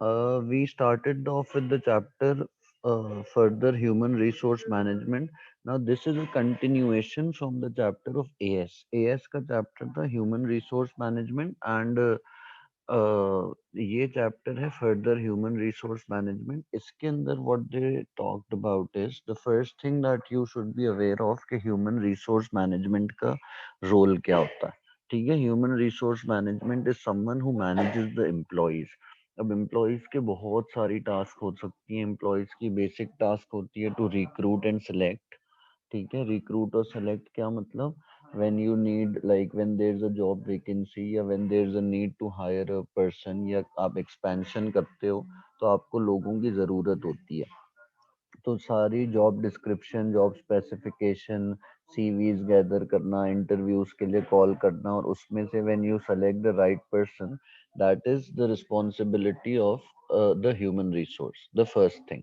We started off with the chapter further human resource management. Now, this is a continuation from the chapter of AS. AS का chapter था human resource management and ये chapter है further human resource management. इसके अंदर what they talked about is the first thing that you should be aware of कि human resource management का role क्या होता है. ठीक है, human resource management is someone who manages the employees. अब एम्प्लॉयज के बहुत सारी टास्क हो सकती हैं. एम्प्लॉयज की बेसिक टास्क होती है टू रिक्रूट एंड सेलेक्ट. ठीक है, रिक्रूट और सेलेक्ट क्या मतलब, when you need like when there's a job vacancy या when there's a need to hire a person या आप expansion करते हो तो आपको लोगों की ज़रूरत होती है. तो सारी job description, job specification, CVs gather करना, इंटरव्यूज के लिए कॉल करना और उसमें से when you select the right person, that is the responsibility of the human resource, the first thing.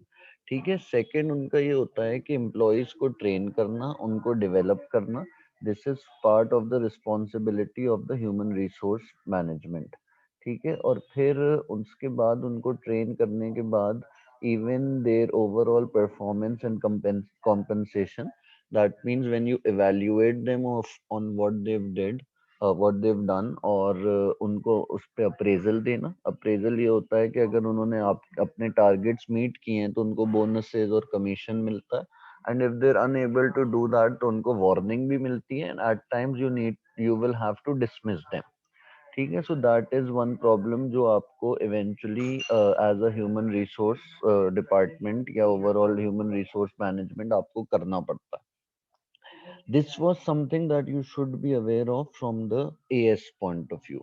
ठीक है, सेकंड उनका ये होता है कि एम्प्लॉयज को ट्रेन करना, उनको डेवलप करना. This is part of the responsibility of the human resource management. ठीक है, और फिर उसके बाद उनको ट्रेन करने के बाद even their overall performance and compensation. That means when you evaluate them of on what they've did, what they've done, और उनको उस पे अप्रेजल देना. अप्रेजल ये होता है कि अगर उन्होंने आप अपने टारगेट्स मीट किए हैं तो उनको बोनसेस और कमीशन मिलता है. And if they are unable to do that तो उनको वार्निंग भी मिलती है. And at times you will have to dismiss them. ठीक है, so that is one problem जो आपको eventually as a human resource department या ओवरऑल ह्यूमन रिसोर्स मैनेजमेंट आपको करना पड़ता है. This was something that you should be aware of from the AS point of view.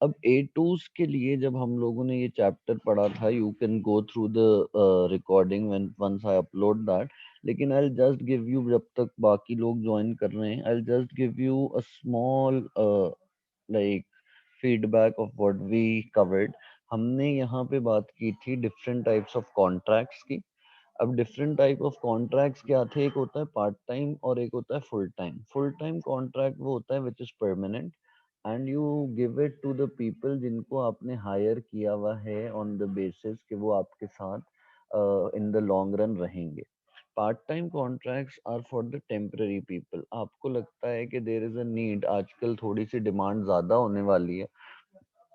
अब ए टूज के लिए जब हम लोगों ने ये चैप्टर पढ़ा था, you can go through the recording when once I upload that. लेकिन आई जस्ट गिव यू, जब तक बाकी लोग ज्वाइन कर रहे हैं, I just give you a small like feedback of what we covered. हमने यहाँ पे बात की थी डिफरेंट टाइप्स ऑफ कॉन्ट्रैक्ट्स की. अब डिफरेंट टाइप ऑफ कॉन्ट्रैक्ट्स क्या थे, एक होता है पार्ट टाइम और एक होता है full time. Full time contract वो होता है which is permanent and you give it to the people जिनको आपने हायर किया हुआ है ऑन द बेसिस कि वो आपके साथ इन द लॉन्ग रन रहेंगे. Part time contracts are for the temporary people. आपको लगता है कि देर इज अ नीड, आजकल थोड़ी सी डिमांड ज्यादा होने वाली है,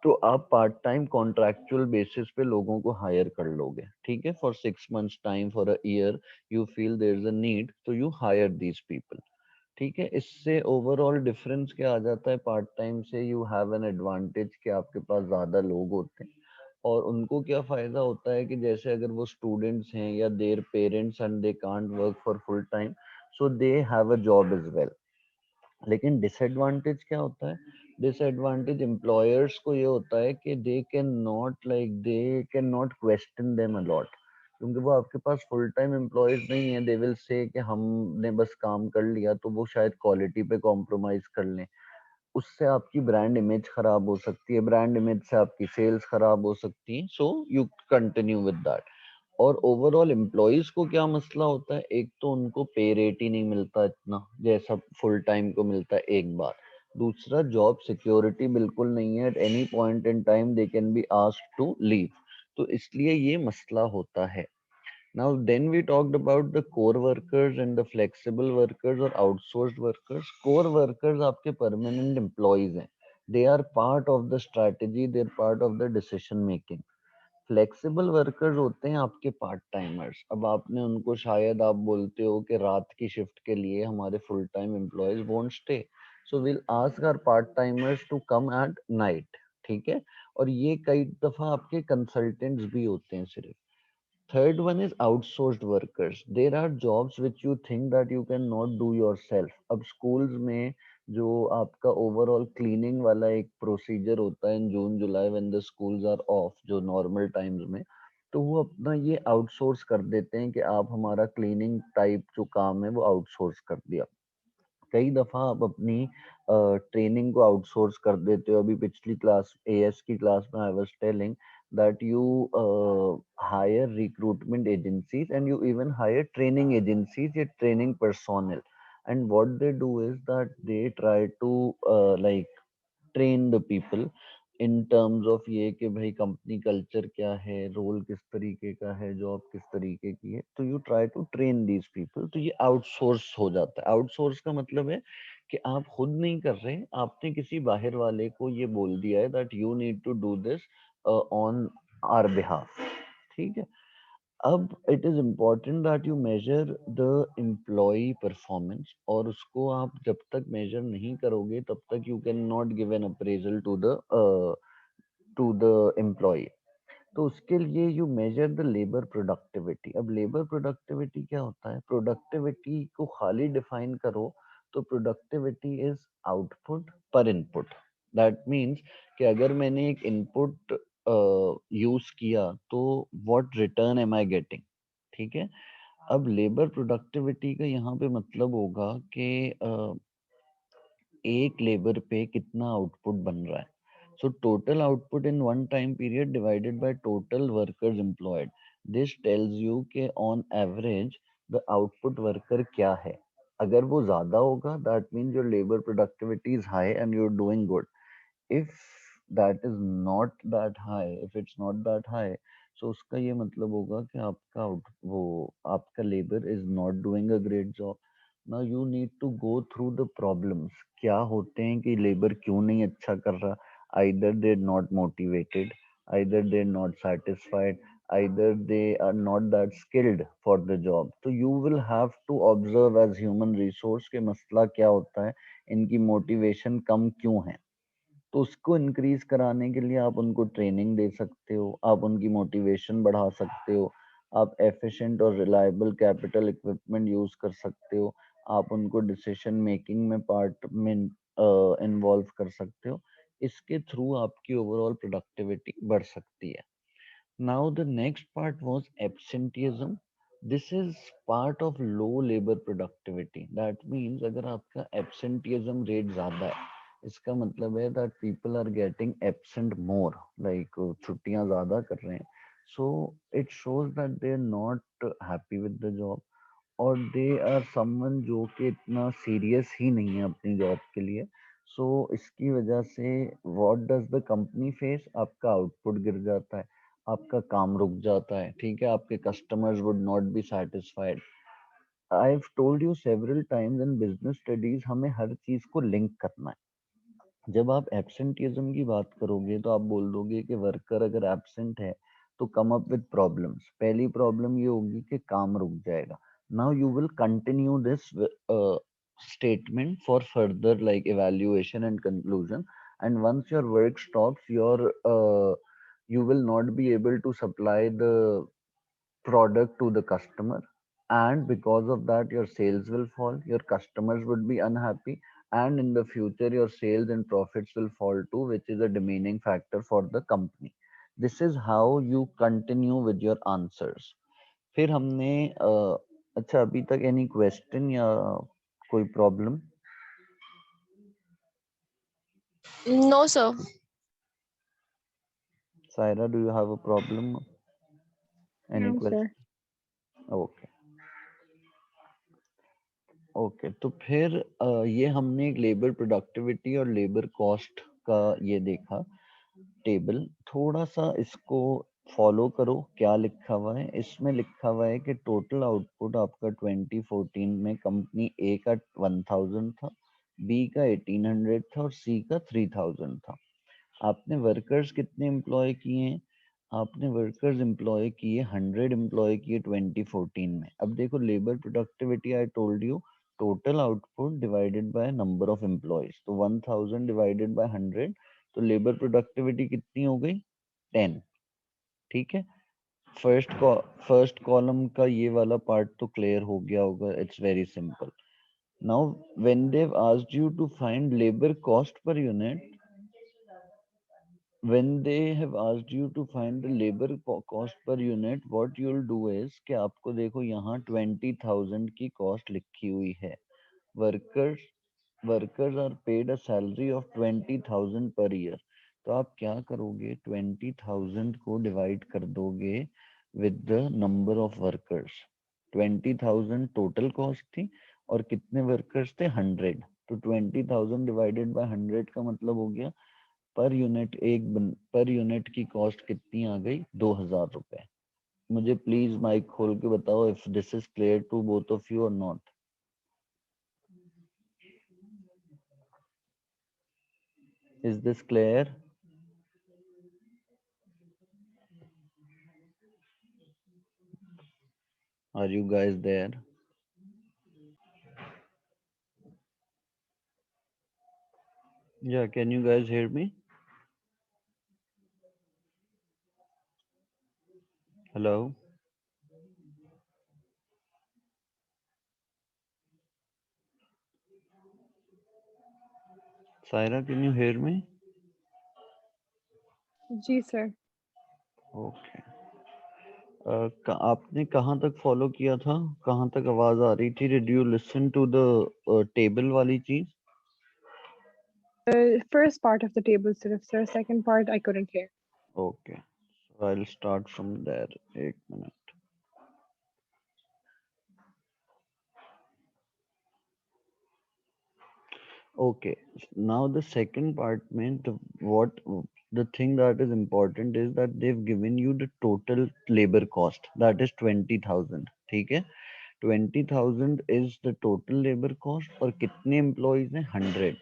तो आप पार्ट टाइम कॉन्ट्रैक्चुअल बेसिस पे लोगों को हायर कर लोगे. ठीक है, for 6 months time, for a year, you feel there is a need तो यू हायर दीज पीपल. ठीक है, इससे ओवरऑल डिफरेंस क्या आ जाता है, पार्ट टाइम से यू हैव एन एडवांटेज कि आपके पास ज्यादा लोग होते हैं. और उनको क्या फायदा होता है कि जैसे अगर वो स्टूडेंट्स हैं या their parents and they can't work for full time, so they have a job as well. लेकिन डिसएडवांटेज क्या होता है, डिसएडवांटेज एम्प्लॉयर्स को ये होता है कि दे can not question them allot. क्योंकि वो आपके पास फुल टाइम एम्प्लॉयज नहीं है, दे विल से कि हमने बस काम कर लिया, तो वो शायद क्वालिटी पे कॉम्प्रोमाइज कर लें. उससे आपकी ब्रांड इमेज खराब हो सकती है, ब्रांड इमेज से आपकी सेल्स खराब हो सकती है. So you continue with that. और ओवरऑल एम्प्लॉयज को क्या मसला होता है, एक तो उनको पे रेट ही नहीं मिलता इतना जैसा फुल टाइम को मिलता है, एक बार. दूसरा, जॉब सिक्योरिटी बिल्कुल नहीं है. At any point in time they can be asked to leave. तो इसलिए ये मसला होता है. Now, then we talked about the core workers and the flexible workers or outsourced workers. Core workers आपके permanent employees हैं. They are part of the strategy. They're part of the decision making. Flexible workers होते हैं आपके part timers. अब आपने उनको, शायद आप बोलते हो कि रात की शिफ्ट के लिए हमारे full time employees won't stay, so will ask our part timers to come at night. ठीक है, और ये कई दफा आपके कंसल्टेंट्स भी होते हैं सिर्फ. Third one is outsourced workers. There are jobs which you think that you cannot do yourself. अब schools में जो आपका ओवरऑल क्लीनिंग वाला एक प्रोसीजर होता है in June July when the schools are off, जो नॉर्मल टाइम्स में, तो वो अपना ये आउटसोर्स कर देते हैं कि आप हमारा क्लीनिंग टाइप जो काम है वो आउटसोर्स कर दिया. कई दफा आप अपनी ट्रेनिंग को आउटसोर्स कर देते हो. अभी पिछली क्लास, एएस की क्लास में, I was telling that you hire recruitment agencies and you even hire training agencies, your training personnel, and what they do is that they try to like train the people. In terms of ये कि भाई company culture क्या है, role किस तरीके का है, job किस तरीके की है, तो you try to train these people. तो ये आउटसोर्स हो जाता है। आउटसोर्स का मतलब है कि आप खुद नहीं कर रहे, आपने किसी बाहर वाले को ये बोल दिया है that you need to do this on our behalf. ठीक है। अब it is important that you measure the employee performance, और उसको आप जब तक मेजर नहीं करोगे तब तक you can not give an appraisal to the employee. तो उसके लिए you measure the labour productivity. अब लेबर प्रोडक्टिविटी क्या होता है? प्रोडक्टिविटी को खाली डिफाइन करो तो productivity is output per input. That means कि अगर मैंने एक इनपुट यूज किया तो what return am I getting. ठीक है। अब लेबर प्रोडक्टिविटी का यहाँ पे मतलब होगा कि एक लेबर पे कितना आउटपुट बन रहा है। So total output in one time period divided by total workers employed. This tells you के on average the output worker क्या है। अगर वो ज्यादा होगा that means your labour productivity is high and you are doing good. if that is not that high, if it's not that high, so उसका ये मतलब होगा कि आपका वो आपका labor is not doing a great job. Now you need to go through the problems. क्या होते हैं कि labor क्यों नहीं अच्छा कर रहा? Either they're not motivated, either they're not satisfied, either they are not that skilled for the job. तो you will have to observe as human resource के मसला क्या होता है, इनकी motivation कम क्यों है। तो उसको इंक्रीज कराने के लिए आप उनको ट्रेनिंग दे सकते हो, आप उनकी मोटिवेशन बढ़ा सकते हो, आप एफिशिएंट और रिलायबल कैपिटल इक्विपमेंट यूज कर सकते हो, आप उनको डिसीजन मेकिंग में पार्ट में इन्वॉल्व कर सकते हो। इसके थ्रू आपकी ओवरऑल प्रोडक्टिविटी बढ़ सकती है। Now the next part was absenteeism. This is part of low labor productivity. That means अगर आपका absenteeism rate ज़्यादा है, इसका मतलब है that people are getting absent more, like छुट्टियां ज़्यादा कर रहे हैं। So it shows that they are not happy with the job, और दे आर समवन जो कि इतना सीरियस ही नहीं है अपनी जॉब के लिए। सो इसकी वजह से what does the company face? आपका आउटपुट गिर जाता है, आपका काम रुक जाता है। ठीक है। आपके customers would not be satisfied. I have told you several times in business studies, हमें हर चीज को लिंक करना है। जब आप एब्सेंटिज्म की बात करोगे तो आप बोल दोगे कि वर्कर अगर एब्सेंट है तो कम अप विद प्रॉब्लम्स। पहली प्रॉब्लम ये होगी कि काम रुक जाएगा। Now you will continue this statement for further like evaluation and conclusion, and once your work stops, you will not be able to supply the product to the customer, and because of that your sales will fall, your customers would be unhappy, and in the future your sales and profits will fall too, which is a demeaning factor for the company. This is how you continue with your answers. फिर हमने अच्छा अभी तक any question या कोई problem? No, sir. Saira, do you have a problem? Any No, sir. Question? Okay. Okay, तो फिर ये हमने एक लेबर प्रोडक्टिविटी और लेबर कॉस्ट का ये देखा टेबल। थोड़ा सा इसको फॉलो करो। क्या लिखा हुआ है इसमें? लिखा हुआ है कि टोटल आउटपुट आपका 2014 में कंपनी ए का 1000 था, बी का 1800 था और सी का 3000 था। आपने वर्कर्स कितने एम्प्लॉय किए हैं? आपने वर्कर्स एम्प्लॉय किए 100 एम्प्लॉय किए 2014 में। अब देखो labour productivity, I told you total output divided by number of employees, तो 1000 डिवाइडेड बाय 100, तो लेबर प्रोडक्टिविटी कितनी हो गई? 10। ठीक है। फर्स्ट कॉलम का ये वाला पार्ट तो क्लियर हो गया होगा। It's very simple. Now when they have asked you to find labour cost per unit, when they have asked you to find the labor cost per unit, what you'll do is कि आपको देखो यहाँ 20,000 की cost लिखी हुई है। Workers workers are paid a salary of 20,000 per year. तो आप क्या करोगे? 20,000 को डिवाइड कर दोगे with the number of workers. 20,000 total cost थी और कितने वर्कर्स थे? 100। तो 20,000 डिवाइडेड बाय 100 का मतलब हो गया पर यूनिट की कॉस्ट कितनी आ गई? 2000 रुपए। मुझे प्लीज माइक खोल के बताओ if this is clear to both of you और not. Is this clear? Are you guys there? Yeah, can you guys hear me? Hello? Saira, can you hear me? जी sir. Okay. आपने कहाँ तक follow किया था? कहाँ तक आवाज आ रही थी? Did you listen to the table वाली चीज? First part of the table सिर्फ sir, second part I couldn't hear. Okay. So I'll start from there. एक minute. Okay. Now the second part meant what the thing that is important is that they've given you the total labor cost. That is 20,000. ठीक है? 20,000 is the total labor cost और कितने employees हैं? 100.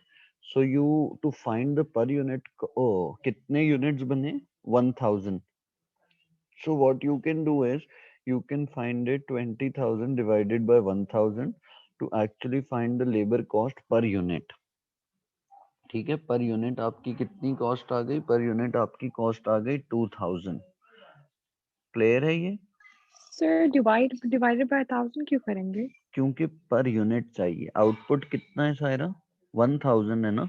So you to find the per unit, oh, कितने units बने? 1,000. So what you can do is you can find it 20,000 divided by 1,000 to actually find the labor cost per unit. ठीक है, per unit आपकी कितनी cost आ गई? Per unit आपकी cost आ गई 2000। Clear है ये? Sir, divided by 1,000 क्यों करेंगे? क्योंकि पर यूनिट चाहिए। आउटपुट कितना है सायरा? 1000 है ना।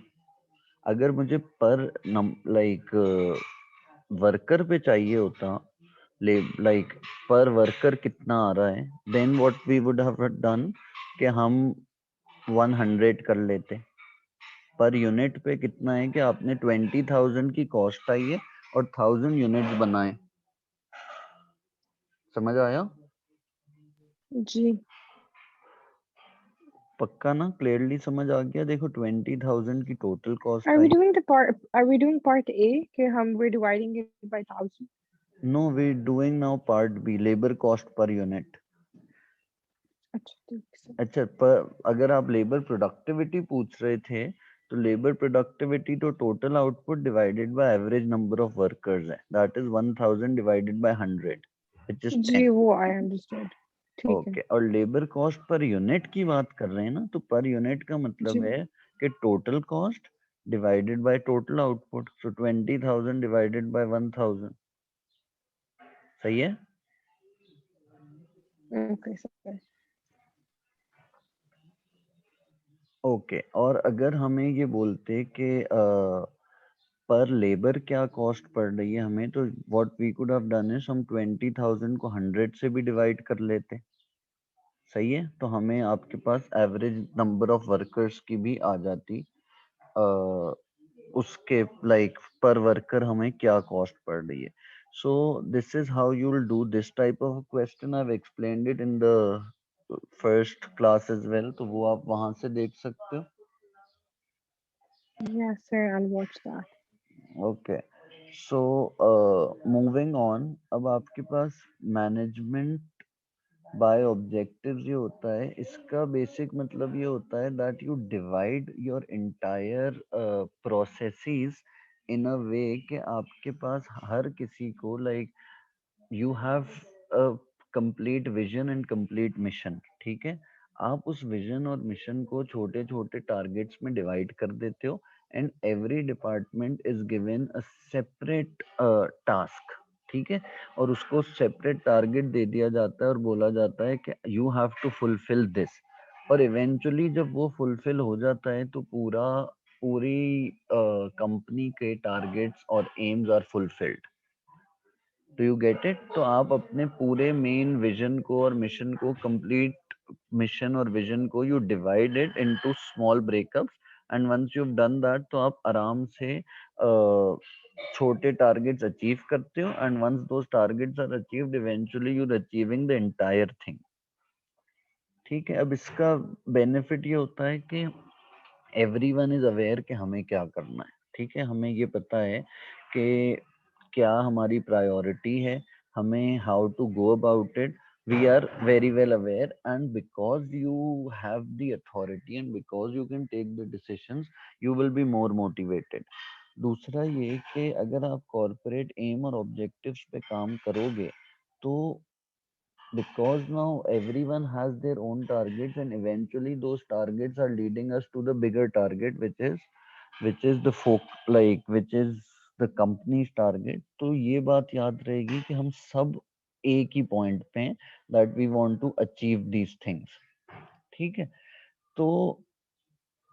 अगर मुझे पर लाइक वर्कर पे चाहिए होता, लाइक पर वर्कर कितना आ रहा है, then what we would have done कि हम 100 कर लेते। पर यूनिट पे कितना है कि आपने 20,000 की कॉस्ट आई है और 1000 यूनिट्स बनाए। समझ आया? जी। पक्का ना? क्लियरली समझ आ गया? देखो 20,000 की total cost Are we I. doing the part? Are we doing part A कि हम we're dividing it by 1,000? No, we doing now part B, labour cost per unit. अच्छा ठीक है। अच्छा, पर अगर आप लेबर प्रोडक्टिविटी पूछ रहे थे तो लेबर प्रोडक्टिविटी तो total output divided by average number of workers है। That is 1000 divided by 100 which is जी 10। वो I understood. ठीक है। ओके, और लेबर कॉस्ट पर यूनिट की बात कर रहे हैं ना, तो पर यूनिट का मतलब जी। है कि total cost divided by total output. So 20,000 divided by 1000। सही है? Okay sir. ओके, और अगर हमें ये बोलते कि पर लेबर क्या कॉस्ट पड़ रही है हमें, तो what we could have done is हम 20,000 को 100 से भी डिवाइड कर लेते। सही है? तो हमें आपके पास एवरेज नंबर ऑफ वर्कर्स की भी आ जाती, उसके लाइक पर वर्कर हमें क्या कॉस्ट पड़ रही है। So this is how you will do this type of question. I have explained it in the first class as well, तो वो आप वहां से देख सकते हो। Yes sir, I'll watch that. Okay, so moving on. अब आपके पास मैनेजमेंट बाय ऑब्जेक्टिव्स ये होता है, इसका बेसिक मतलब ये होता है that you divide your entire processes in a way कि आपके पास हर किसी को like you have a complete vision and complete mission. ठीक है? आप उस विजन और मिशन को छोटे छोटे टारगेट्स में डिवाइड कर देते हो and every department is given a separate task. ठीक है? और उसको सेपरेट टारगेट दे दिया जाता है और बोला जाता है कि you have to fulfil this. और इवेंचुअली जब वो फुलफिल हो जाता है तो पूरी कंपनी के टारगेट्स और aims are fulfilled. Do you get it? तो आप अपने पूरे मेन विजन को और मिशन को, कंप्लीट मिशन और विजन को, you divide it into small breakups and once you have done that तो आप आराम से छोटे टारगेट्स अचीव करते हो and once those targets are achieved eventually you are achieving the entire thing. ठीक है? अब इसका बेनिफिट ये होता है कि एवरीवन इज अवेयर कि हमें क्या करना है। ठीक है, हमें ये पता है कि क्या हमारी प्रायोरिटी है, हमें how to go about it, we are very well aware, and because you have the authority and because you can take the decisions, you will be more motivated. दूसरा ये कि अगर आप कॉर्पोरेट एम और objectives पे काम करोगे तो because now everyone has their own targets and eventually those targets are leading us to the bigger target, which is the which is the company's target. तो ये बात याद रहेगी कि हम सब एक ही पॉइंट पे हैं, that we want to achieve these things. ठीक है, तो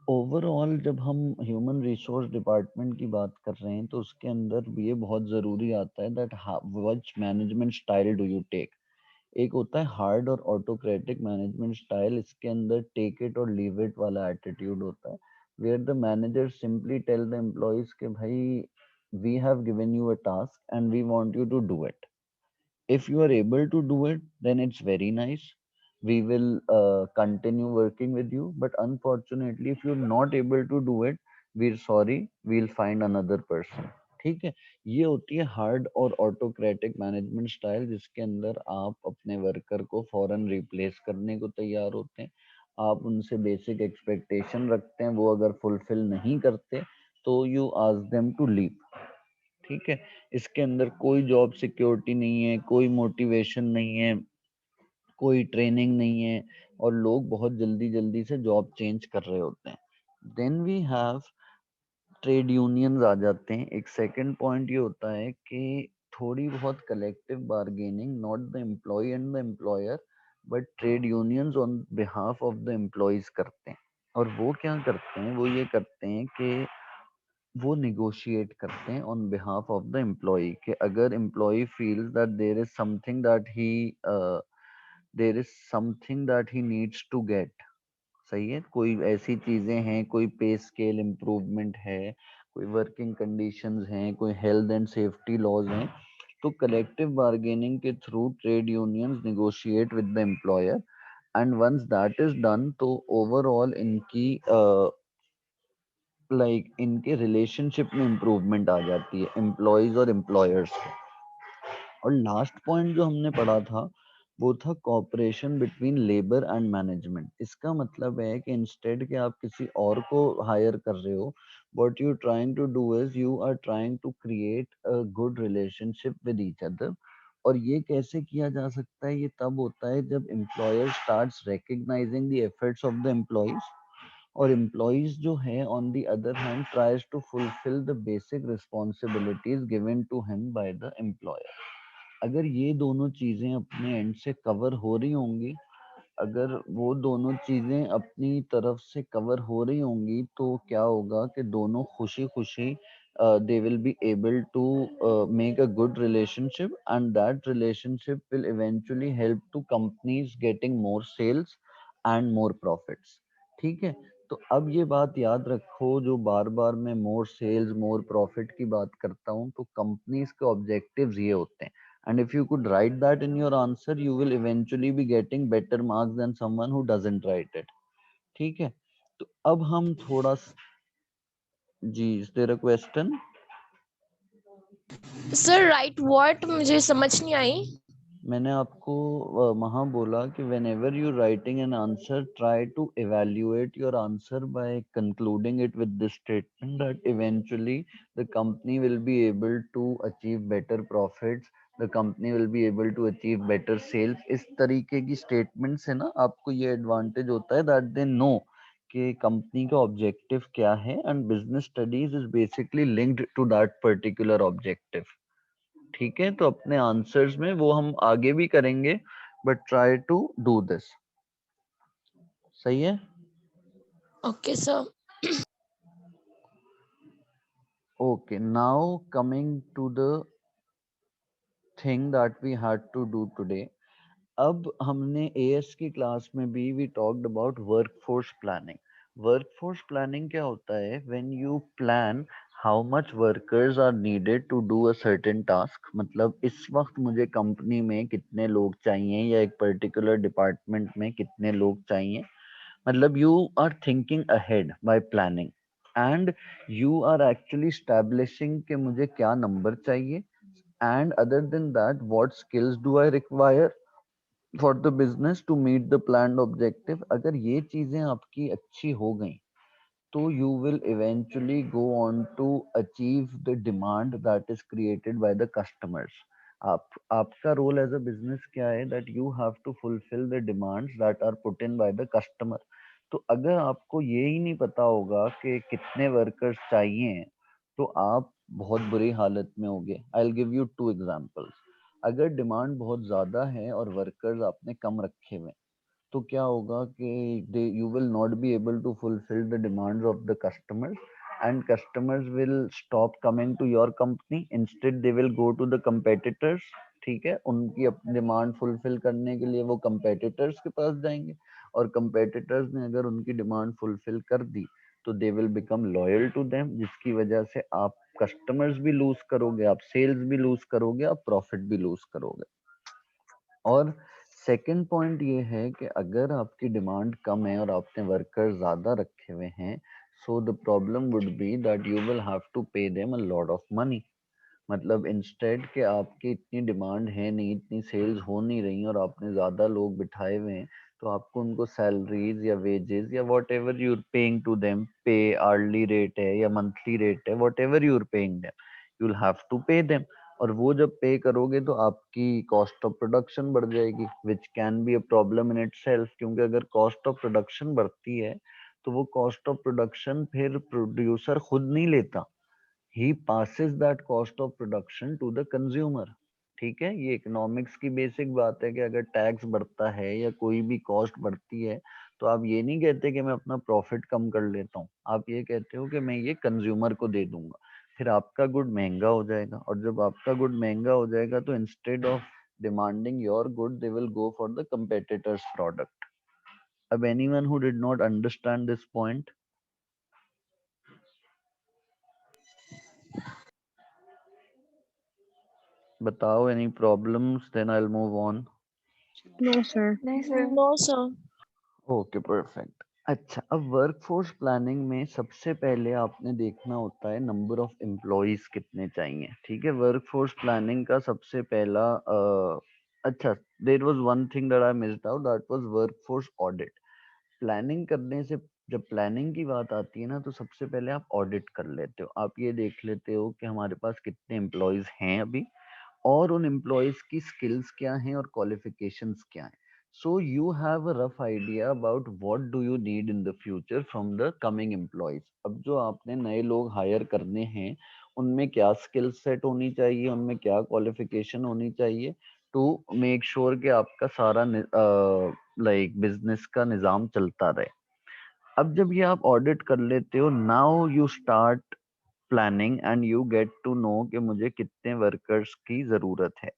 ओवरऑल जब हम ह्यूमन रिसोर्स डिपार्टमेंट की बात कर रहे हैं तो उसके अंदर भी ये बहुत ज़रूरी आता है that which management style do you take. एक होता है हार्ड और ऑटोक्रेटिक मैनेजमेंट स्टाइल, इसके अंदर टेक इट और लीव इट वाला एटीट्यूड होता है, where the manager simply tell the employees कि भाई we have given you a task and we want you to do it. If you are able to do it, then it's very nice. We will continue working with you. But unfortunately, if you're not able to do it, we're sorry, we'll find another person. ठीक है, ये होती है hard और autocratic management style, जिसके अंदर आप अपने वर्कर को फौरन रिप्लेस करने को तैयार होते हैं. आप उनसे बेसिक एक्सपेक्टेशन रखते हैं, वो अगर फुलफिल नहीं करते तो you ask them to leave. ठीक है, इसके अंदर कोई जॉब सिक्योरिटी नहीं है, कोई मोटिवेशन नहीं है, कोई ट्रेनिंग नहीं है, और लोग बहुत जल्दी जल्दी से जॉब चेंज कर रहे होते हैं. Then we have trade unions आ जाते हैं. एक सेकंड पॉइंट ये होता है कि थोड़ी बहुत collective bargaining, not the employee and the employer but trade unions on behalf of the employees करते हैं. और वो क्या करते हैं, वो ये करते हैं कि वो निगोशिएट करते हैं on behalf of the employee, कि अगर employee feels that there is something that he needs to get. सही है, कोई ऐसी चीजें हैं, कोई पे स्केल इम्प्रूवमेंट है, कोई वर्किंग कंडीशंस हैं, कोई हेल्थ एंड सेफ्टी लॉज हैं, तो कलेक्टिव बार्गेनिंग के through trade unions negotiate with the employer. And once that is done तो ओवरऑल इनकी इनके रिलेशनशिप में इम्प्रूवमेंट आ जाती है एम्प्लॉयज और एम्प्लॉयर्स के. और लास्ट पॉइंट जो हमने पढ़ा था वो था cooperation between labour and management. इसका मतलब है कि इंस्टेड के आप किसी और को हायर कर रहे हो, what you trying to do is you are trying to create a good relationship with each other. और ये कैसे किया जा सकता है, ये तब होता है जब employer starts recognising the efforts of the employees, और एम्प्लॉयज जो है on the other hand tries to fulfil the basic responsibilities given to him by the employer. अगर ये दोनों चीजें अपने एंड से कवर हो रही होंगी, अगर वो दोनों चीजें अपनी तरफ से कवर हो रही होंगी, तो क्या होगा कि दोनों खुशी खुशी they will be able to make a good relationship, and that relationship will eventually help to companies getting more sales and more profits. ठीक है, तो अब ये बात याद रखो, जो बार बार मैं मोर सेल्स मोर प्रॉफिट की बात करता हूँ, तो कंपनीज के ऑब्जेक्टिव्स ये होते हैं. And if you could write that in your answer, you will eventually be getting better marks than someone who doesn't write it. ठीक है, तो अब हम थोड़ा जी, is there a question? Sir right what मुझे समझ नहीं आई. मैंने आपको वहाँ बोला कि whenever you writing an answer, try to evaluate your answer by concluding it with this statement that eventually the company will be able to achieve better profits, the company will be able to achieve better sales. इस तरीके की statement से ना आपको ये advantage होता है that they know कि कंपनी का ऑब्जेक्टिव क्या है, and business studies is basically linked to that particular objective. ठीक है, तो अपने आंसर्स में वो हम आगे भी करेंगे, but try to do this. सही है. Okay sir. Okay, now coming to the thing that we had to do today. अब हमने एएस की क्लास में भी we talked about workforce planning. Workforce planning क्या होता है, when you plan how much workers are needed to do a certain task. मतलब इस वक्त मुझे कंपनी में कितने लोग चाहिए या एक पर्टिकुलर डिपार्टमेंट में कितने लोग चाहिए. मतलब you are thinking ahead by planning, and you are actually establishing कि मुझे क्या नंबर चाहिए, and other than that what skills do I require for the business to meet the planned objective. अगर ये चीजें आपकी अच्छी हो गई तो you will eventually go on to achieve the demand that is created by the customers. आपका role as a business क्या है, that you have to fulfill the demands that are put in by the customer. तो अगर आपको ये ही नहीं पता होगा कि कितने वर्कर्स चाहिए तो आप बहुत बुरी हालत में होगे. I'll give you two examples. अगर डिमांड बहुत ज्यादा है और वर्कर्स आपने कम रखे हुए तो क्या होगा कि you will not be able to fulfill the demands of the customers, and customers will stop coming to your company. Instead they will go to the competitors. ठीक है, उनकी अपनी डिमांड फुलफिल करने के लिए वो competitors के पास जाएंगे, और competitors ने अगर उनकी डिमांड फुलफिल कर दी तो they will become loyal to them, जिसकी वजह से आप कस्टमर्स भी लूज करोगे, आप सेल्स भी लूज करोगे, आप प्रॉफिट भी लूज करोगे. और सेकंड पॉइंट ये है कि अगर आपकी डिमांड कम है और आपने वर्कर ज्यादा रखे हुए हैं, so the problem would be that you will have to pay them a lot of money. मतलब इंस्टेड के आपकी इतनी डिमांड है नहीं, इतनी सेल्स हो नहीं रही और आपने ज्यादा लोग बिठाए हुए हैं, तो आपको उनको सैलरीज या वेजेस या what you're paying to them, pay hourly rate है या मंथली रेट है, what you're paying them, you will have to pay them. और वो जब पे करोगे तो आपकी कॉस्ट ऑफ प्रोडक्शन बढ़ जाएगी, which can be a problem in itself. क्योंकि अगर कॉस्ट ऑफ प्रोडक्शन बढ़ती है तो वो कॉस्ट ऑफ प्रोडक्शन फिर प्रोड्यूसर खुद नहीं लेता, he passes that cost of production to the consumer. ठीक है, ये इकोनॉमिक्स की बेसिक बात है कि अगर टैक्स बढ़ता है या कोई भी कॉस्ट बढ़ती है तो आप ये नहीं कहते कि मैं अपना प्रॉफिट कम कर लेता हूँ, आप ये कहते हो कि मैं ये कंज्यूमर को दे दूंगा, फिर आपका गुड महंगा हो जाएगा. और जब आपका गुड महंगा हो जाएगा तो instead of demanding your good they will go for the competitor's product. अब anyone who did not understand this point, बताओ any problems, then I'll move on. No, sir. नहीं sir. No, sir. Okay perfect. अच्छा, अब workforce planning में सबसे पहले आपने देखना होता है नंबर ऑफ एम्प्लॉयज कितने चाहिए. ठीक है, वर्कफोर्स प्लानिंग का सबसे पहला अच्छा, there was one thing that I missed out, that was workforce audit. Planning करने से जब प्लानिंग की बात आती है ना तो सबसे पहले आप ऑडिट कर लेते हो, आप ये देख लेते हो कि हमारे पास कितने एम्प्लॉयज हैं अभी और उन एम्प्लॉयज की स्किल्स क्या हैं और क्वालिफिकेशंस क्या हैं. So you have a rough idea about what do you need in the future from the coming employees. अब जो आपने नए लोग हायर करने हैं उनमें क्या स्किल सेट होनी चाहिए, उनमें क्या क्वालिफिकेशन होनी चाहिए, टू मेक श्योर कि आपका सारा लाइक बिजनेस का निज़ाम चलता रहे. अब जब ये आप ऑडिट कर लेते हो, now you start planning and you get to know कि मुझे कितने वर्कर्स की जरूरत है.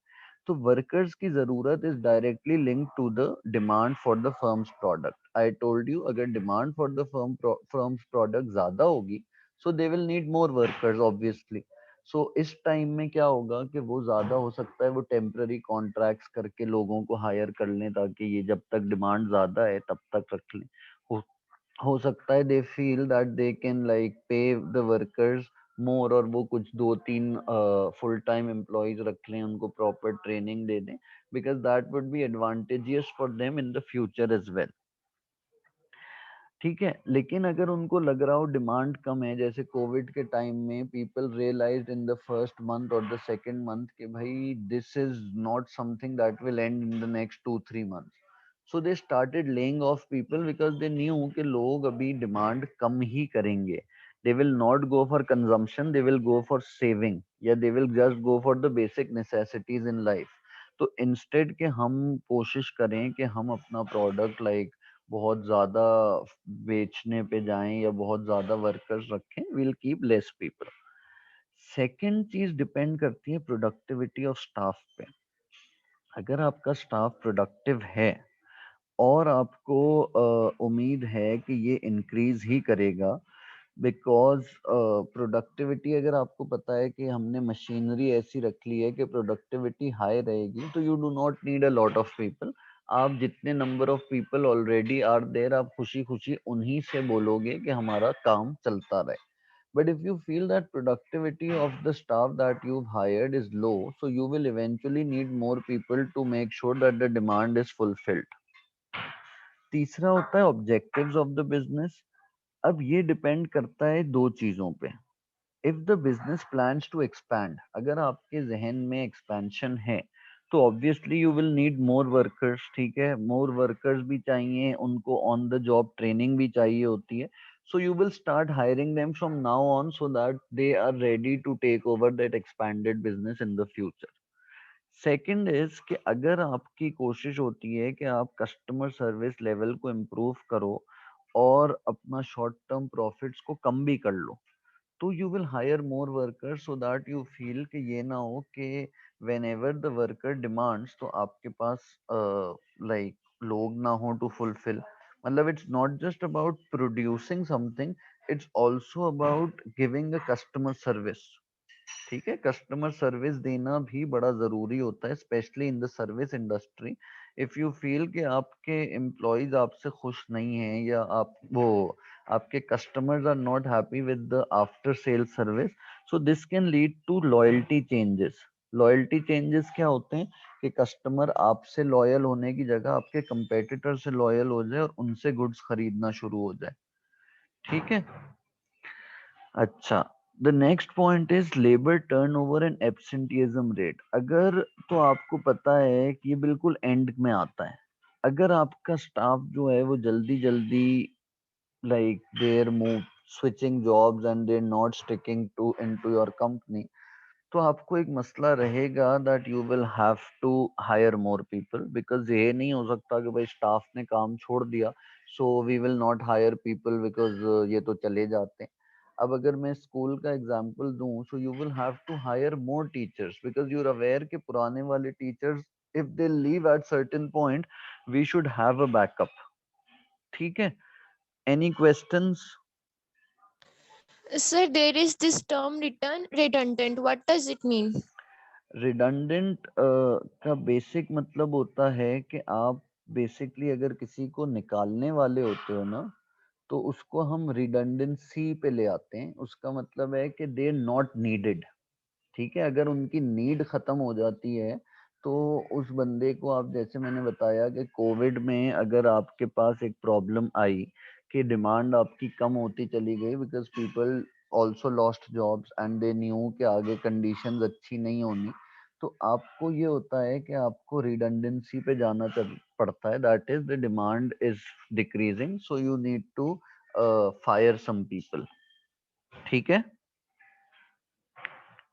तो वर्कर्स की जरूरत is directly link to the demand for the firm's product. I told you, अगर demand for the firm's product ज्यादा होगी so they will need more workers obviously. So इस टाइम में क्या होगा कि वो ज्यादा हो सकता है वो टेम्पररी कॉन्ट्रैक्ट्स करके लोगों को हायर कर लें ताकि ये जब तक डिमांड ज्यादा है तब तक रख लें. हो सकता है they feel that they can like पे द वर्कर्स मोर और वो कुछ दो तीन फुल टाइम एम्प्लॉयज रख लें, उनको प्रॉपर ट्रेनिंग दे दें, because that would be advantageous for them in the future as well. ठीक है, लेकिन अगर उनको लग रहा हो डिमांड कम है, जैसे कोविड के टाइम में people realised in the first month और द सेकंड मंथ कि भाई this is not something that will end in the next 2-3 months. So they started laying off people because they knew कि लोग अभी demand कम ही करेंगे. They will not go for consumption, they will go for saving, या they will just go for the basic necessities in life. तो instead के हम कोशिश करें कि हम अपना प्रोडक्ट लाइक बहुत ज्यादा बेचने पे जाएं या बहुत ज्यादा वर्कर्स रखें, will keep less people. Second चीज डिपेंड करती है प्रोडक्टिविटी ऑफ स्टाफ पे. अगर आपका स्टाफ प्रोडक्टिव है और आपको उम्मीद है कि ये इंक्रीज ही करेगा, बिकॉज प्रोडक्टिविटी अगर आपको पता है कि हमने मशीनरी ऐसी रख ली है कि प्रोडक्टिविटी हाई रहेगी तो you do not need a lot of people. आप जितने number of people already are there, आप खुशी खुशी उन्हीं से बोलोगे कि हमारा काम चलता रहे. But if you feel that productivity of the staff that you've hired is low, so you will eventually need more people to make sure that the demand is fulfilled. तीसरा होता है ऑब्जेक्टिव्स ऑफ द बिजनेस. अब ये depend करता है दो चीजों पे. If the business plans to expand, अगर आपके जहन में एक्सपेंशन है तो obviously you will need more workers. ठीक है, मोर वर्कर्स भी चाहिए, उनको ऑन द जॉब ट्रेनिंग भी चाहिए होती है. So you will start hiring them from now on so that they are ready to take over that expanded business in the future. Second is कि अगर आपकी कोशिश होती है कि आप कस्टमर सर्विस लेवल को इम्प्रूव करो और अपना शॉर्ट टर्म प्रॉफिट्स को कम भी कर लो, तो you will hire more workers so that you feel कि ये ना हो कि when ever the worker demands तो आपके पास लाइक लोग ना हो टू फुलफिल. मतलब it's not just about producing something, it's also about giving a customer service. ठीक है, कस्टमर सर्विस देना भी बड़ा जरूरी होता है, specially in the service industry. If you feel कि आपके एम्प्लॉयज आपसे खुश नहीं हैं या आप वो आपके customers are not happy with the after sale service, so this can lead to loyalty changes. Loyalty changes क्या होते हैं कि कस्टमर आपसे लॉयल होने की जगह आपके कंपेटिटर से लॉयल हो जाए और उनसे गुड्स खरीदना शुरू हो जाए. ठीक है. अच्छा, the next point is labour turnover and absenteeism rate. अगर तो आपको पता है कि ये बिल्कुल एंड में आता है. अगर आपका स्टाफ जो है वो जल्दी जल्दी like they're move switching jobs and they're not sticking to into your company, तो आपको एक मसला रहेगा that you will have to hire more people. Because ये नहीं हो सकता कि भाई स्टाफ ने काम छोड़ दिया so we will not hire people because ये तो चले जाते हैं. अब अगर मैं स्कूल का एग्जांपल दूं, so you will have to hire more teachers because you are aware के पुराने वाले teachers if they leave at certain point we should have a backup. ठीक है. Any questions? Sir, there is this term return redundant. What does it mean? Redundant का basic मतलब होता है कि आप बेसिकली अगर किसी को निकालने वाले होते हो ना, तो उसको हम रिडंडेंसी पे ले आते हैं. उसका मतलब है कि दे नॉट नीडेड. ठीक है, अगर उनकी नीड खत्म हो जाती है तो उस बंदे को आप, जैसे मैंने बताया कि कोविड में अगर आपके पास एक प्रॉब्लम आई कि डिमांड आपकी कम होती चली गई because people also lost jobs and they knew कि आगे कंडीशंस अच्छी नहीं होनी, तो आपको ये होता है कि आपको रिडंडेंसी पे जाना पड़ता है. That is the demand is decreasing so you need to fire some people. ठीक है,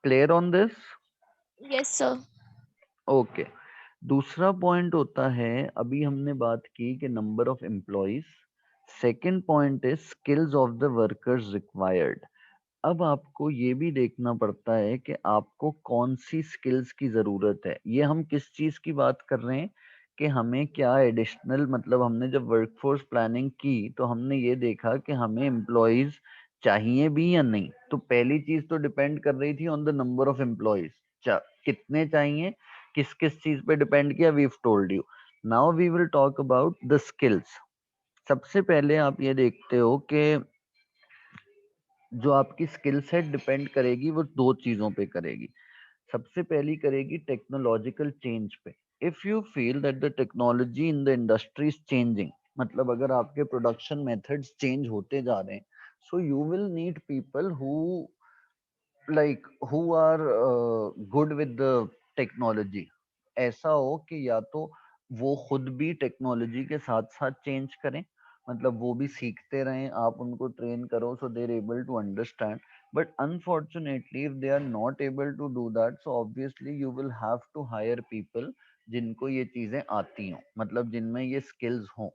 clear on this? Yes, sir. Okay. दूसरा पॉइंट होता है, अभी हमने बात की कि number of employees. Second point is skills of the workers required. अब आपको ये भी देखना पड़ता है कि आपको कौन सी स्किल्स की जरूरत है. ये हम किस चीज की बात कर रहे हैं कि हमें क्या एडिशनल, मतलब हमने जब वर्कफोर्स प्लानिंग की तो हमने ये देखा कि हमें एम्प्लॉयज चाहिए भी या नहीं. तो पहली चीज तो डिपेंड कर रही थी on the number of employees. कितने चाहिए, किस किस चीज पे डिपेंड किया, we told you. Now we will talk about the skills. सबसे पहले आप ये देखते हो कि जो आपकी स्किल सेट डिपेंड करेगी वो दो चीजों पे करेगी. सबसे पहली करेगी टेक्नोलॉजिकल चेंज पे. If you feel that the technology in the industry is changing, मतलब अगर आपके प्रोडक्शन मेथड्स चेंज होते जा रहे हैं, so you will need people who like who are good with the technology. ऐसा हो कि या तो वो खुद भी टेक्नोलॉजी के साथ साथ चेंज करें, मतलब वो भी सीखते रहें, आप उनको ट्रेन करो so they are able to understand. But unfortunately if they are not able to do that, so obviously you will have to hire people जिनको ये चीजें आती हों, मतलब जिनमें ये स्किल्स हों.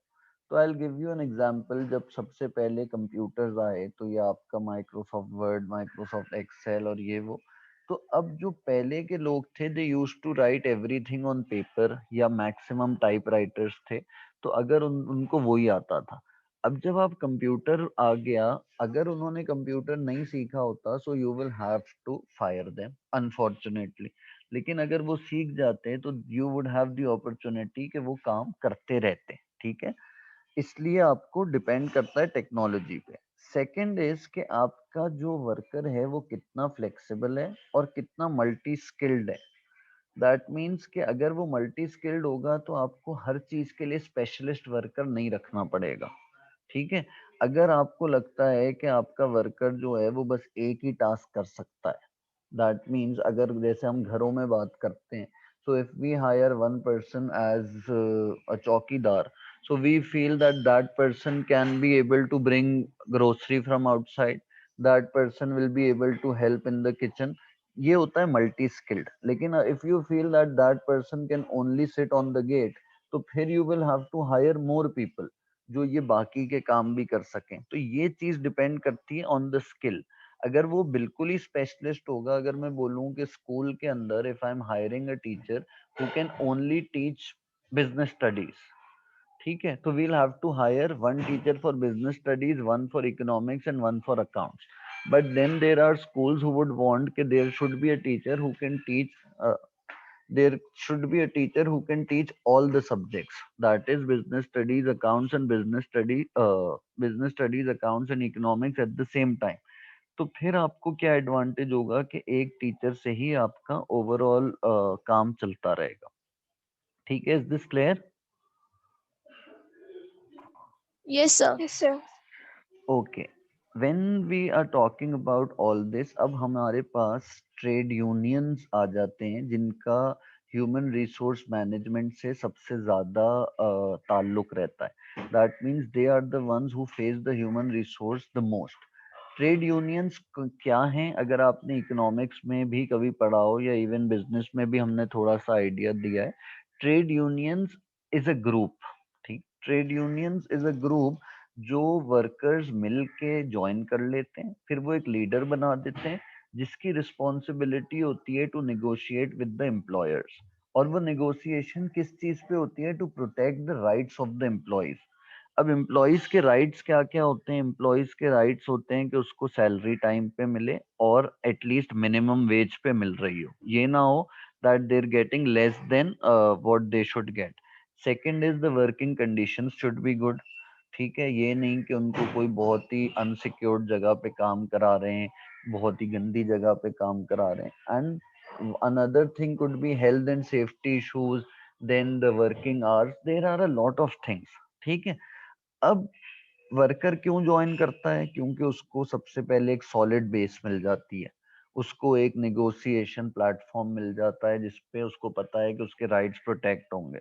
तो I will give you an example. जब सबसे पहले कंप्यूटर्स आए तो ये आपका माइक्रोसॉफ्ट वर्ड, माइक्रोसॉफ्ट एक्सेल और ये वो. तो अब जो पहले के लोग थे they used to write everything on paper, या मैक्सिमम टाइपराइटर्स थे, तो अगर उनको वही आता था. अब जब आप कंप्यूटर आ गया, अगर उन्होंने कंप्यूटर नहीं सीखा होता so you will have to fire them unfortunately. लेकिन अगर वो सीख जाते तो you would have the opportunity कि वो काम करते रहते. ठीक है, इसलिए आपको डिपेंड करता है टेक्नोलॉजी पे. सेकंड इज कि आपका जो वर्कर है वो कितना फ्लेक्सिबल है और कितना मल्टी स्किल्ड है। दैट मीन्स कि अगर वो मल्टी स्किल्ड होगा तो आपको हर चीज के लिए स्पेशलिस्ट वर्कर नहीं रखना पड़ेगा। ठीक है, अगर आपको लगता है कि आपका वर्कर जो है वो बस एक ही टास्क कर सकता है, दैट मीन्स अगर जैसे हम घरों में बात करते हैं, so if we hire one person as a chowkidar, so we feel that that person can be able to bring grocery from outside, that person will be able to help in the kitchen, ये होता है multi skilled. लेकिन if you feel that that person can only sit on the gate, तो फिर you will have to hire more people जो ये बाकी के काम भी कर सकें। तो ये चीज डिपेंड करती है ऑन द स्किल। अगर वो बिल्कुल ही स्पेशलिस्ट होगा, अगर मैं बोलूं कि स्कूल के अंदर if I am hiring a teacher who can only teach business studies, ठीक है, तो we'll have to hire one teacher for business studies, one for economics and one for accounts. But then there are schools who would want कि there should be a teacher who can teach uh, there should be a teacher who can teach all the subjects, that is business studies, accounts and business studies, accounts and economics at the same time। तो फिर आपको क्या advantage होगा कि एक teacher से ही आपका overall काम चलता रहेगा। ठीक है, is this clear? Yes, sir. Yes, sir. Okay, when we are talking about all this, अब हमारे पास ट्रेड यूनियंस आ जाते हैं जिनका ह्यूमन रिसोर्स मैनेजमेंट से सबसे ज्यादा ताल्लुक रहता है। That means they are the ones who face the human resource the most. Trade unions क्या हैं? अगर आपने इकोनॉमिक्स में भी कभी पढ़ा हो या इवन बिजनेस में भी हमने थोड़ा सा आइडिया दिया है, trade unions is a group. ठीक, trade unions is a group जो वर्कर्स मिल के ज्वाइन कर लेते हैं, फिर वो एक लीडर बना देते हैं जिसकी रिस्पॉन्सिबिलिटी होती है to negotiate with the employers. और वो नेगोशिएशन किस चीज पे होती है? To protect the rights of the employees. अब एम्प्लॉयज के राइट्स क्या क्या होते हैं? एम्प्लॉयज के राइट्स होते हैं कि उसको सैलरी टाइम पे मिले और एटलीस्ट मिनिमम वेज पे मिल रही हो, ये ना हो that they are getting less than what they should get. Second is the working conditions should be good. ठीक है, ये नहीं कि उनको कोई बहुत ही अनसिक्योर्ड जगह पे काम करा रहे हैं, बहुत ही गंदी जगह पे काम करा रहे हैं। And another thing could be health and safety issues, then the working hours, there are a lot of things. ठीक है, अब वर्कर क्यों ज्वाइन करता है? क्योंकि उसको सबसे पहले एक सॉलिड बेस मिल जाती है, उसको एक नेगोशिएशन प्लेटफॉर्म मिल जाता है जिसपे उसको पता है कि उसके राइट्स प्रोटेक्ट होंगे।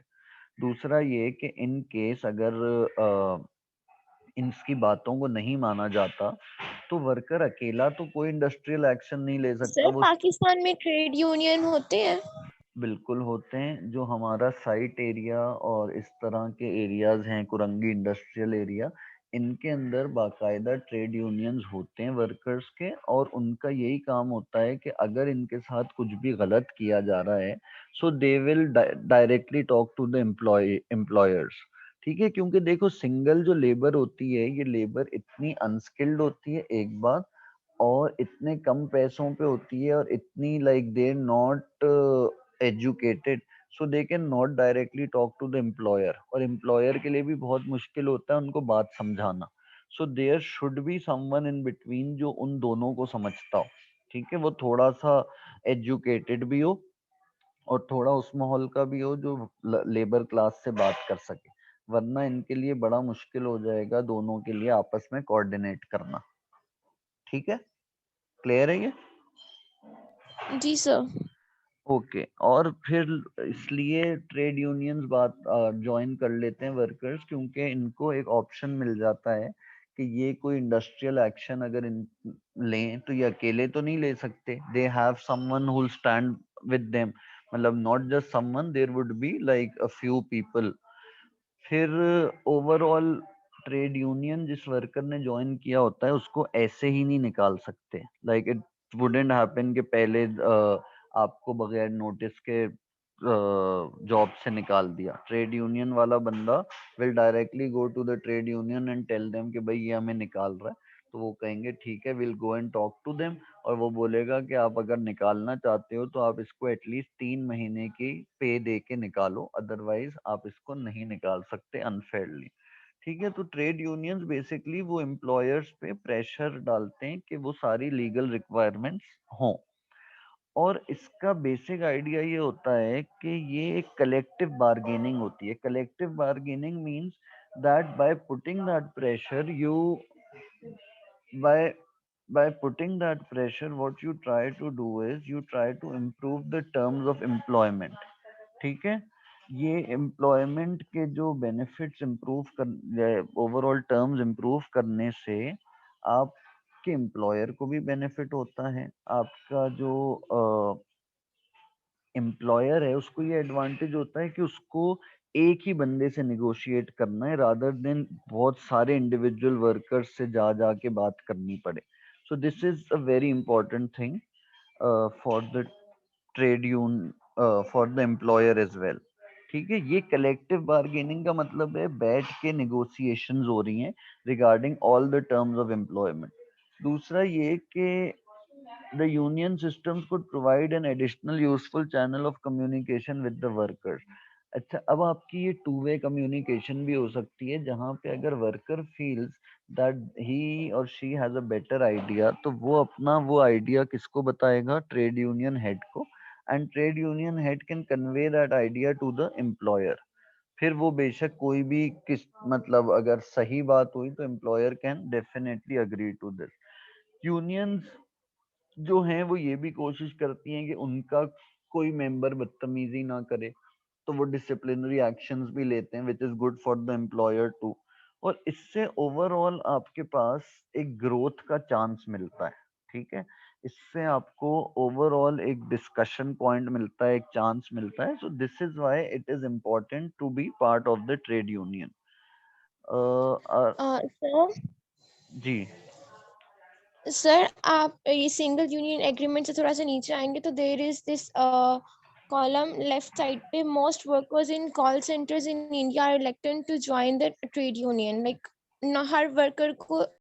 दूसरा ये कि इन केस अगर इनकी बातों को नहीं माना जाता तो वर्कर अकेला तो कोई इंडस्ट्रियल एक्शन नहीं ले सकता। सर, वो पाकिस्तान में ट्रेड यूनियन होते हैं? बिल्कुल होते हैं। जो हमारा साइट एरिया और इस तरह के एरियाज हैं, कुरंगी इंडस्ट्रियल एरिया, इनके अंदर बाकायदा ट्रेड यूनियंस होते हैं वर्कर्स के, और उनका यही काम होता है कि अगर इनके साथ कुछ भी गलत किया जा रहा है, so they will directly talk to the employers. ठीक है, क्योंकि देखो सिंगल जो लेबर होती है, ये लेबर इतनी अनस्किल्ड होती है एक बात, और इतने कम पैसों पे होती है, और इतनी like they not educated, so they can not directly talk to the employer, और एम्प्लॉयर के लिए भी बहुत मुश्किल होता है उनको बात समझाना। So there should be someone in between जो उन दोनों को समझता हो। ठीक है, वो थोड़ा सा एजुकेटेड भी हो और थोड़ा उस माहौल का भी हो जो लेबर क्लास से बात कर सके, वरना इनके लिए बड़ा मुश्किल हो जाएगा दोनों के लिए आपस में कोऑर्डिनेट करना। ठीक है, क्लियर है ये? जी सर। ओके, और फिर इसलिए ट्रेड यूनियंस बात ज्वाइन कर लेते हैं वर्कर्स, क्योंकि इनको एक ऑप्शन मिल जाता है कि ये कोई इंडस्ट्रियल एक्शन अगर इन लें तो ये अकेले तो नहीं ले सकते, they have someone who will stand with them. मतलब not just someone, there would be like a few people. फिर ओवरऑल ट्रेड यूनियन जिस वर्कर ने ज्वाइन किया होता है उसको ऐसे ही नहीं निकाल सकते। लाइक इट वुडेंट हैपन कि पहले आपको बगैर नोटिस के जॉब से निकाल दिया। ट्रेड यूनियन वाला बंदा will directly go to the trade union and tell them कि भाई ये हमें निकाल रहा है। तो वो कहेंगे ठीक है, will go and talk to them, और वो बोलेगा कि आप अगर निकालना चाहते हो तो आप इसको एटलीस्ट 3 महीने की पे दे के निकालो, अदरवाइज आप इसको नहीं निकाल सकते अनफेयरली। ठीक है, तो ट्रेड यूनियंस बेसिकली वो एम्प्लॉयर्स पे प्रेशर डालते हैं कि वो सारी लीगल रिक्वायरमेंट्स हों, और इसका बेसिक आइडिया ये होता है कि ये एक कलेक्टिव बार्गेनिंग होती है। Collective bargaining means that by putting that pressure you by putting that pressure, what you try to do is you try to improve the terms of employment। ठीक है, ये एम्प्लॉयमेंट के जो बेनिफिट्स इम्प्रूव कर, overall terms improve करने से आपके employer को भी बेनिफिट होता है, आपका जो एम्प्लॉयर है उसको ये एडवांटेज होता है कि उसको एक ही बंदे से निगोशिएट करना है, रादर देन बहुत सारे इंडिविजुअल वर्कर्स से जा जा के बात करनी पड़े। So this is a very important thing for the trade union, for the employer as well. ठीक है, ये कलेक्टिव बार्गेनिंग का मतलब है बैठ के निगोशिएशंस हो रही हैं regarding all the terms of employment. दूसरा ये कि the union systems could provide an additional useful channel of communication with the workers। अच्छा, अब आपकी ये टू वे कम्युनिकेशन भी हो सकती है, जहां पे अगर वर्कर फील्स दैट ही और she has a better idea, तो वो अपना वो आइडिया किसको बताएगा? ट्रेड यूनियन हेड को, and trade union head can convey that idea to the employer. फिर वो बेशक कोई भी किस मतलब अगर सही बात हुई तो employer can definitely agree to this. Unions जो हैं वो ये भी कोशिश करती हैं कि उनका कोई मेंबर बदतमीजी ना करे, तो वो डिसिप्लिनरी एक्शंस भी लेते हैं, which is good for the employer too. और इससे ओवरऑल आपके पास एक ग्रोथ का चांस मिलता है। ठीक है, इससे आपको ओवरऑल एक डिस्कशन पॉइंट मिलता है, एक चांस मिलता है। So this is why it is important to be part of the trade union. Sir ji. Sir आप ये सिंगल यूनियन एग्रीमेंट से थोड़ा सा नीचे आएंगे तो there is this column left side पे, most workers in call centres in India are elected to join the trade union. Like हर वर्कर को